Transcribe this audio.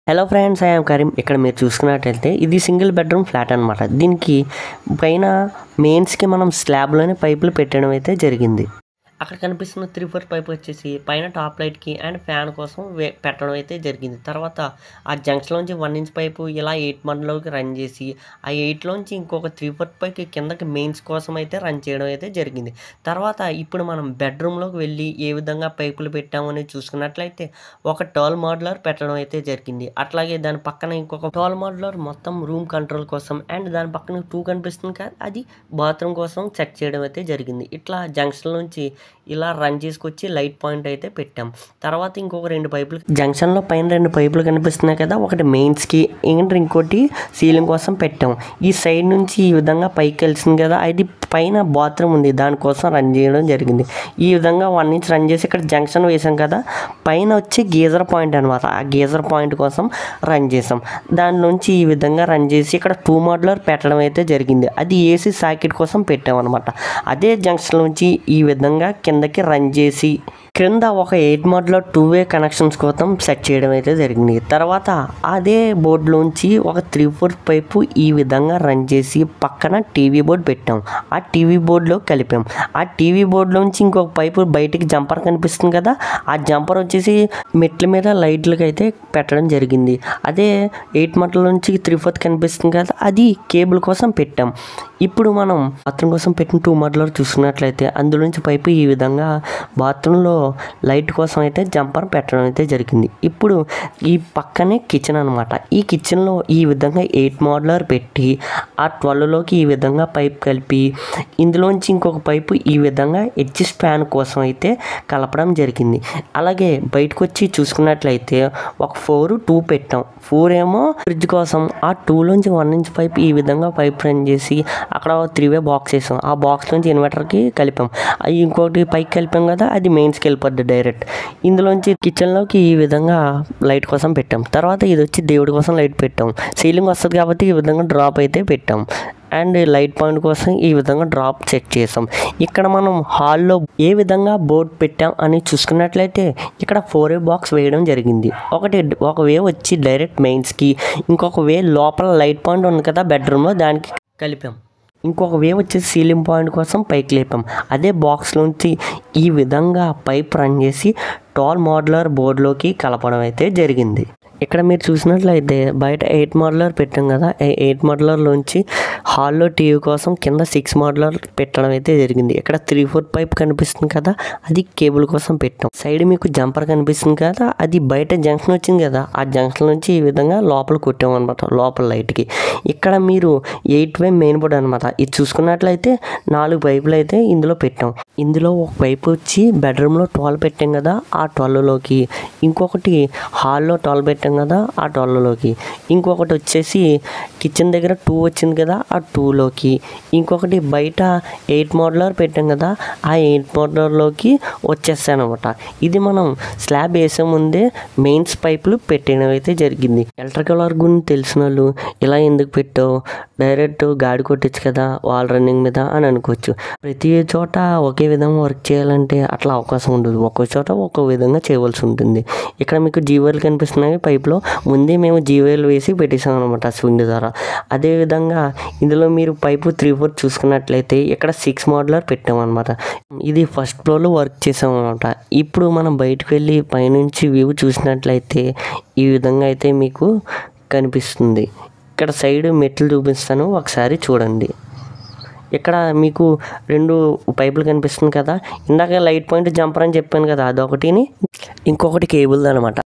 Hello friends, I'm Karim. ఇక్కడ మీరు చూసుకున్నట్లయితే ఇది సింగిల్ బెడ్రూమ్ ఫ్లాట్ అనమాట. దీనికి పైన మెయిన్స్కి మనం స్లాబ్లోనే పైపులు పెట్టడం అయితే జరిగింది. అక్కడ కనిపిస్తున్న 3/4 పైప్ వచ్చేసి పైన టాప్ లైట్కి అండ్ ఫ్యాన్ కోసం పెట్టడం అయితే జరిగింది. తర్వాత ఆ జంక్షన్లోంచి 1 ఇంచ్ పైపు ఇలా 8 మండలోకి రన్ చేసి ఆ 8లోంచి ఇంకొక 3/4 పైకి కిందకి మెయిన్స్ కోసం అయితే రన్ చేయడం అయితే జరిగింది. తర్వాత ఇప్పుడు మనం బెడ్రూమ్లోకి వెళ్ళి ఏ విధంగా పైపులు పెట్టామని చూసుకున్నట్లయితే ఒక టాల్ మోడ్యులర్ పెట్టడం అయితే జరిగింది. అట్లాగే దాని పక్కన ఇంకొక టాల్ మోడ్యులర్ మొత్తం రూమ్ కంట్రోల్ కోసం అండ్ దాని పక్కన 2 కనిపిస్తుంది కదా, అది బాత్రూమ్ కోసం సెట్ చేయడం అయితే జరిగింది. ఇట్లా జంక్షన్ నుంచి ఇలా రన్ చేసుకొచ్చి లైట్ పాయింట్ అయితే పెట్టాం. తర్వాత ఇంకొక 2 పైపులు జంక్షన్లో పైన 2 పైపులు కనిపిస్తున్నాయి కదా, ఒకటి మెయిన్స్కి ఇంకోటి సీలింగ్ కోసం పెట్టాం. ఈ సైడ్ నుంచి ఈ విధంగా పైకి వెళ్తుంది కదా, అది పైన బాత్రూమ్ ఉంది, దానికోసం రన్ చేయడం జరిగింది. ఈ విధంగా 1 ఇంచ్ రన్ చేసి ఇక్కడ జంక్షన్ వేసాం కదా, పైన వచ్చి గీజర్ పాయింట్ అనమాట. ఆ గీజర్ పాయింట్ కోసం రన్ చేసాం. దాని నుంచి ఈ విధంగా రన్ చేసి ఇక్కడ 2 మోడ్యులర్ పెట్టడం అయితే జరిగింది. అది ఏసీ సాకెట్ కోసం పెట్టామన్నమాట. అదే జంక్షన్ నుంచి ఈ విధంగా కిందకి రన్ చేసి క్రింద ఒక 8 మోడ్యులర్ 2-వే కనెక్షన్స్ కోసం సెట్ చేయడం అయితే జరిగింది. తర్వాత అదే బోర్డులోంచి ఒక 3/4 పైపు ఈ విధంగా రన్ చేసి పక్కన టీవీ బోర్డు పెట్టాం. ఆ టీవీ బోర్డులో కలిపాం. ఆ టీవీ బోర్డులోంచి ఇంకొక పైపు బయటికి జంపర్ కనిపిస్తుంది కదా, ఆ జంపర్ వచ్చేసి మెట్ల మీద లైట్లకి అయితే పెట్టడం జరిగింది. అదే 8 మోడ్యులర్ నుంచి 3/4 కనిపిస్తుంది కదా, అది కేబుల్ కోసం పెట్టాం. ఇప్పుడు మనం బాత్రూమ్ కోసం పెట్టిన 2 మోడ్యులర్ చూసుకున్నట్లయితే అందులోంచి పైపు ఈ విధంగా బాత్రూంలో లైట్ కోసం అయితే జంపర్ పెట్టడం అయితే జరిగింది. ఇప్పుడు ఈ పక్కనే కిచెన్ అనమాట. ఈ కిచెన్లో ఈ విధంగా 8 మోడ్యులర్ పెట్టి ఆ 12లోకి ఈ విధంగా పైప్ కలిపి ఇందులోంచి ఇంకొక పైపు ఈ విధంగా ఎడ్జస్ట్ ఫ్యాన్ కోసం అయితే కలపడం జరిగింది. అలాగే బయటకు వచ్చి చూసుకున్నట్లయితే ఒక 4-2 పెట్టాం. 4 ఏమో ఫ్రిడ్జ్ కోసం, ఆ 2లోంచి 1 ఇంచ్ పైప్ ఈ విధంగా పైప్ రన్ చేసి అక్కడ 3-వే బాక్స్ వేసాం. ఆ బాక్స్ నుంచి ఇన్వర్టర్కి కలిపాం. ఇంకోటి పైకి కలిపాం కదా, అది మెయిన్స్కి వెళ్ళిపోద్ది డైరెక్ట్. ఇందులోంచి కిచెన్లోకి ఈ విధంగా లైట్ కోసం పెట్టాం. తర్వాత ఇది వచ్చి దేవుడి కోసం లైట్ పెట్టాం. సీలింగ్ వస్తుంది కాబట్టి ఈ విధంగా డ్రాప్ అయితే పెట్టాం. అండ్ లైట్ పాయింట్ కోసం ఈ విధంగా డ్రాప్ చెక్ చేసాం. ఇక్కడ మనం హాల్లో ఏ విధంగా బోర్డ్ పెట్టాం అని చూసుకున్నట్లయితే ఇక్కడ 4-వే బాక్స్ వేయడం జరిగింది. ఒక వే వచ్చి డైరెక్ట్ మెయిన్స్కి, ఇంకొక వే లోపల లైట్ పాయింట్ ఉంది కదా బెడ్రూమ్లో, దానికి కలిపాం. ఇంకొక వే వచ్చేసి సీలింగ్ పాయింట్ కోసం పైకి లేపాం. అదే బాక్స్లోంచి ఈ విధంగా పైప్ రన్ చేసి టాల్ మోడ్యులర్ బోర్డులోకి కలపడం అయితే జరిగింది. ఇక్కడ మీరు చూసినట్లయితే బయట 8 మోడ్యులర్ పెట్టాం కదా, 8 మోడ్యులర్లోంచి హాల్లో టీవీ కోసం కింద 6 మోడ్యులర్ పెట్టడం అయితే జరిగింది. ఇక్కడ 3/4 పైప్ కనిపిస్తుంది కదా, అది కేబుల్ కోసం పెట్టాం. సైడ్ మీకు జంపర్ కనిపిస్తుంది కదా, అది బయట జంక్షన్ వచ్చింది కదా, ఆ జంక్షన్ నుంచి ఈ విధంగా లోపల కొట్టాం అనమాట, లోపల లైట్కి. ఇక్కడ మీరు 8-వే మెయిన్ బోర్డ్ అనమాట. ఇది చూసుకున్నట్లయితే 4 పైపులు అయితే ఇందులో పెట్టాం. ఇందులో ఒక పైపు వచ్చి బెడ్రూమ్లో 12 పెట్టాం కదా, ఆ 12లోకి, ఇంకొకటి హాల్లో 12 పెట్టాం కదా, ఆ 12లోకి, ఇంకొకటి వచ్చేసి కిచెన్ దగ్గర 2 వచ్చింది కదా, ఆ 2లోకి, ఇంకొకటి బయట 8 మోడ్యులర్ పెట్టాం కదా, ఆ 8 మోడ్యులర్లోకి వచ్చేస్తాను అనమాట. ఇది మనం స్లాబ్ వేసే ముందే మెయిన్స్ పైపులు పెట్టడం అయితే జరిగింది. ఎలక్ట్రికల్ వర్క్ గురించి తెలిసిన వాళ్ళు ఇలా ఎందుకు పెట్టావు, డైరెక్ట్ గాడి కొట్టచ్చు కదా వాల్ రన్నింగ్ మీద అని అనుకోవచ్చు. ప్రతి చోట ఒకే విధంగా వర్క్ చేయాలంటే అట్లా అవకాశం ఉండదు. ఒక్కో చోట ఒక్కో విధంగా చేయవలసి ఉంటుంది. ఇక్కడ మీకు జీవోలు కనిపిస్తున్నాయి పైప్లో, ముందే మేము జీవోలు వేసి పెట్టేసాం అనమాట స్వింగ్ ద్వారా. అదేవిధంగా ఇందులో మీరు పైపు 3/4 చూసుకున్నట్లయితే ఇక్కడ 6 మోడ్యులర్ పెట్టామన్నమాట. ఇది ఫస్ట్ ఫ్లోర్లో వర్క్ చేసాం అనమాట. ఇప్పుడు మనం బయటకు వెళ్ళి పైనుంచి వ్యూ చూసినట్లయితే ఈ విధంగా అయితే మీకు కనిపిస్తుంది. ఇక్కడ సైడ్ మెట్లు చూపిస్తాను, ఒకసారి చూడండి. ఇక్కడ మీకు 2 పైపులు కనిపిస్తుంది కదా, ఇందాక లైట్ పాయింట్ జంపర్ అని చెప్పాను కదా, అదొకటిని ఇంకొకటి కేబుల్ అనమాట.